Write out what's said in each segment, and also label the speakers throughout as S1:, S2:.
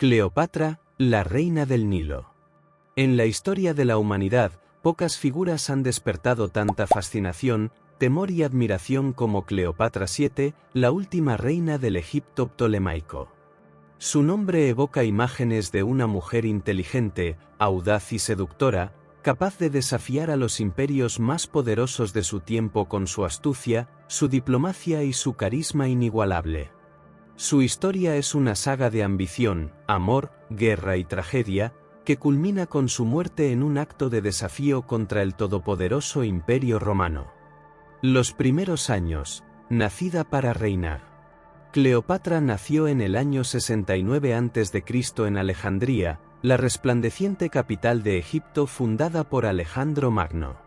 S1: Cleopatra, la reina del Nilo. En la historia de la humanidad, pocas figuras han despertado tanta fascinación, temor y admiración como Cleopatra VII, la última reina del Egipto ptolemaico. Su nombre evoca imágenes de una mujer inteligente, audaz y seductora, capaz de desafiar a los imperios más poderosos de su tiempo con su astucia, su diplomacia y su carisma inigualable. Su historia es una saga de ambición, amor, guerra y tragedia, que culmina con su muerte en un acto de desafío contra el todopoderoso Imperio Romano. Los primeros años, nacida para reinar. Cleopatra nació en el año 69 a.C. en Alejandría, la resplandeciente capital de Egipto fundada por Alejandro Magno.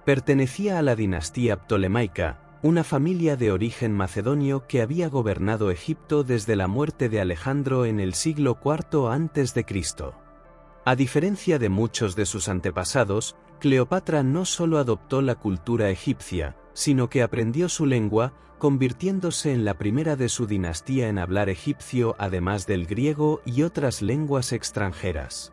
S1: Pertenecía a la dinastía ptolemaica, una familia de origen macedonio que había gobernado Egipto desde la muerte de Alejandro en el siglo IV a.C. A diferencia de muchos de sus antepasados, Cleopatra no solo adoptó la cultura egipcia, sino que aprendió su lengua, convirtiéndose en la primera de su dinastía en hablar egipcio además del griego y otras lenguas extranjeras.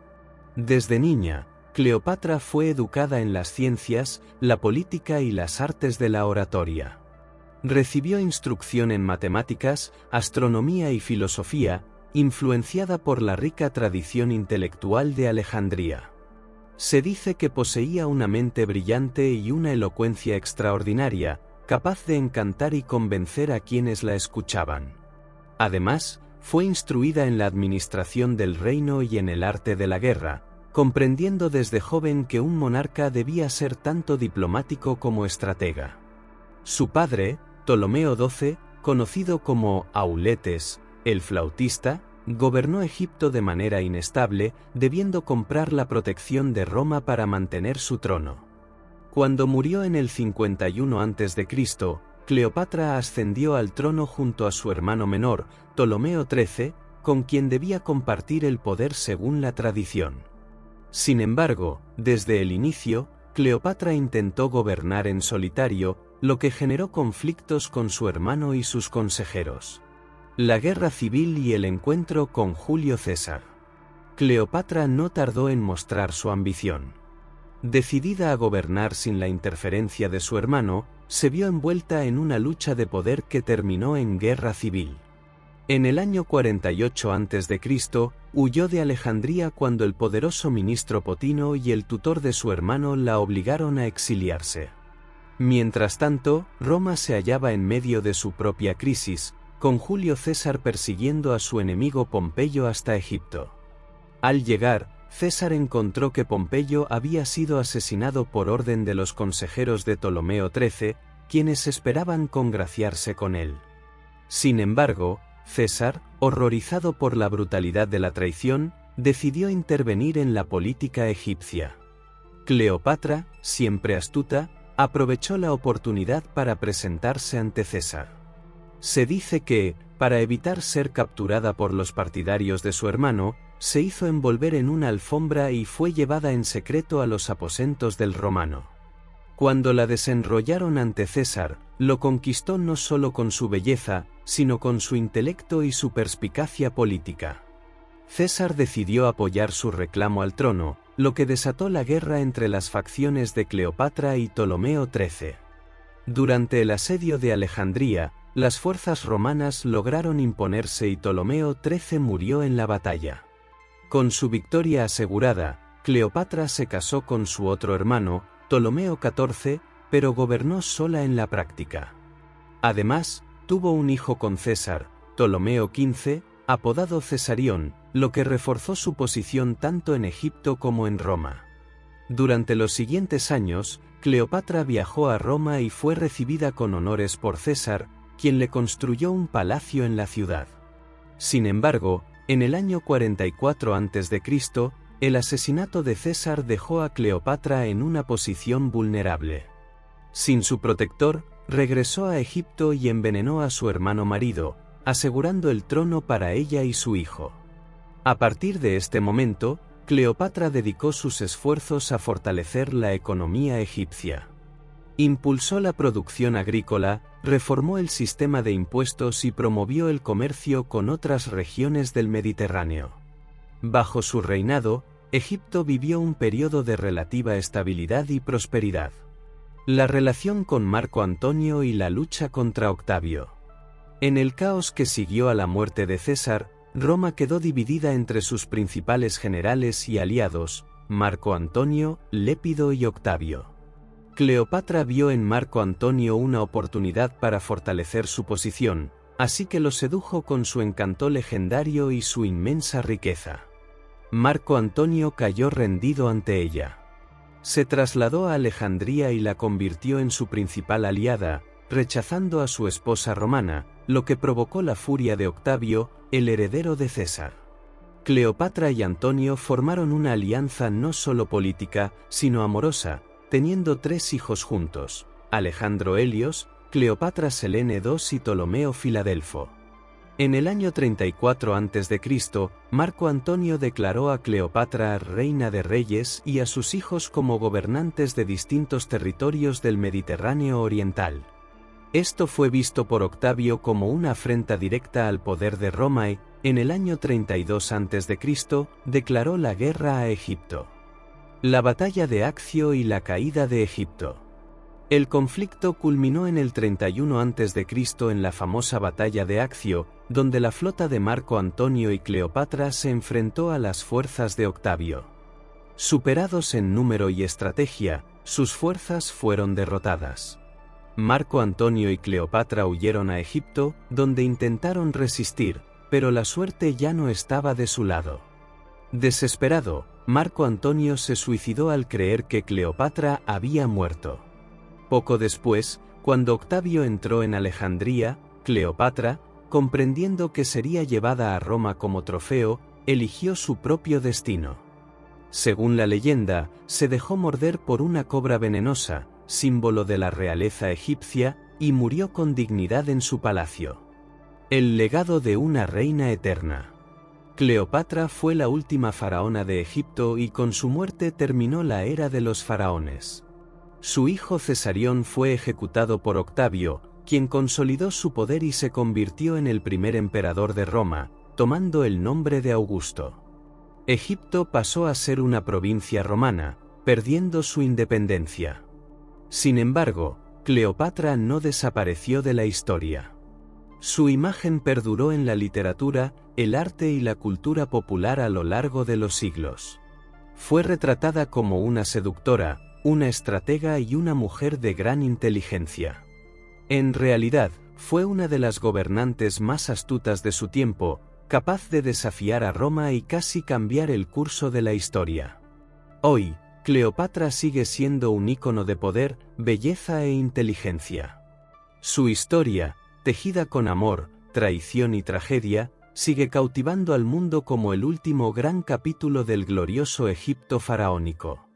S1: Desde niña, Cleopatra fue educada en las ciencias, la política y las artes de la oratoria. Recibió instrucción en matemáticas, astronomía y filosofía, influenciada por la rica tradición intelectual de Alejandría. Se dice que poseía una mente brillante y una elocuencia extraordinaria, capaz de encantar y convencer a quienes la escuchaban. Además, fue instruida en la administración del reino y en el arte de la guerra, comprendiendo desde joven que un monarca debía ser tanto diplomático como estratega. Su padre, Ptolomeo XII, conocido como Auletes, el flautista, gobernó Egipto de manera inestable, debiendo comprar la protección de Roma para mantener su trono. Cuando murió en el 51 a.C., Cleopatra ascendió al trono junto a su hermano menor, Ptolomeo XIII, con quien debía compartir el poder según la tradición. Sin embargo, desde el inicio, Cleopatra intentó gobernar en solitario, lo que generó conflictos con su hermano y sus consejeros. La guerra civil y el encuentro con Julio César. Cleopatra no tardó en mostrar su ambición. Decidida a gobernar sin la interferencia de su hermano, se vio envuelta en una lucha de poder que terminó en guerra civil. En el año 48 a.C., huyó de Alejandría cuando el poderoso ministro Potino y el tutor de su hermano la obligaron a exiliarse. Mientras tanto, Roma se hallaba en medio de su propia crisis, con Julio César persiguiendo a su enemigo Pompeyo hasta Egipto. Al llegar, César encontró que Pompeyo había sido asesinado por orden de los consejeros de Ptolomeo XIII, quienes esperaban congraciarse con él. Sin embargo, César, horrorizado por la brutalidad de la traición, decidió intervenir en la política egipcia. Cleopatra, siempre astuta, aprovechó la oportunidad para presentarse ante César. Se dice que, para evitar ser capturada por los partidarios de su hermano, se hizo envolver en una alfombra y fue llevada en secreto a los aposentos del romano. Cuando la desenrollaron ante César, lo conquistó no solo con su belleza, sino con su intelecto y su perspicacia política. César decidió apoyar su reclamo al trono, lo que desató la guerra entre las facciones de Cleopatra y Ptolomeo XIII. Durante el asedio de Alejandría, las fuerzas romanas lograron imponerse y Ptolomeo XIII murió en la batalla. Con su victoria asegurada, Cleopatra se casó con su otro hermano, Ptolomeo XIV, pero gobernó sola en la práctica. Además, tuvo un hijo con César, Ptolomeo XV, apodado Cesarión, lo que reforzó su posición tanto en Egipto como en Roma. Durante los siguientes años, Cleopatra viajó a Roma y fue recibida con honores por César, quien le construyó un palacio en la ciudad. Sin embargo, en el año 44 a.C., el asesinato de César dejó a Cleopatra en una posición vulnerable. Sin su protector, regresó a Egipto y envenenó a su hermano marido, asegurando el trono para ella y su hijo. A partir de este momento, Cleopatra dedicó sus esfuerzos a fortalecer la economía egipcia. Impulsó la producción agrícola, reformó el sistema de impuestos y promovió el comercio con otras regiones del Mediterráneo. Bajo su reinado, Egipto vivió un periodo de relativa estabilidad y prosperidad. La relación con Marco Antonio y la lucha contra Octavio. En el caos que siguió a la muerte de César, Roma quedó dividida entre sus principales generales y aliados, Marco Antonio, Lépido y Octavio. Cleopatra vio en Marco Antonio una oportunidad para fortalecer su posición, así que lo sedujo con su encanto legendario y su inmensa riqueza. Marco Antonio cayó rendido ante ella. Se trasladó a Alejandría y la convirtió en su principal aliada, rechazando a su esposa romana, lo que provocó la furia de Octavio, el heredero de César. Cleopatra y Antonio formaron una alianza no solo política, sino amorosa, teniendo 3 hijos juntos: Alejandro Helios, Cleopatra Selene II y Ptolomeo Filadelfo. En el año 34 a.C., Marco Antonio declaró a Cleopatra reina de reyes y a sus hijos como gobernantes de distintos territorios del Mediterráneo oriental. Esto fue visto por Octavio como una afrenta directa al poder de Roma y, en el año 32 a.C., declaró la guerra a Egipto. La batalla de Accio y la caída de Egipto. El conflicto culminó en el 31 a.C. en la famosa batalla de Accio, donde la flota de Marco Antonio y Cleopatra se enfrentó a las fuerzas de Octavio. Superados en número y estrategia, sus fuerzas fueron derrotadas. Marco Antonio y Cleopatra huyeron a Egipto, donde intentaron resistir, pero la suerte ya no estaba de su lado. Desesperado, Marco Antonio se suicidó al creer que Cleopatra había muerto. Poco después, cuando Octavio entró en Alejandría, Cleopatra, comprendiendo que sería llevada a Roma como trofeo, eligió su propio destino. Según la leyenda, se dejó morder por una cobra venenosa, símbolo de la realeza egipcia, y murió con dignidad en su palacio. El legado de una reina eterna. Cleopatra fue la última faraona de Egipto y con su muerte terminó la era de los faraones. Su hijo Cesarión fue ejecutado por Octavio, quien consolidó su poder y se convirtió en el primer emperador de Roma, tomando el nombre de Augusto. Egipto pasó a ser una provincia romana, perdiendo su independencia. Sin embargo, Cleopatra no desapareció de la historia. Su imagen perduró en la literatura, el arte y la cultura popular a lo largo de los siglos. Fue retratada como una seductora, una estratega y una mujer de gran inteligencia. En realidad, fue una de las gobernantes más astutas de su tiempo, capaz de desafiar a Roma y casi cambiar el curso de la historia. Hoy, Cleopatra sigue siendo un ícono de poder, belleza e inteligencia. Su historia, tejida con amor, traición y tragedia, sigue cautivando al mundo como el último gran capítulo del glorioso Egipto faraónico.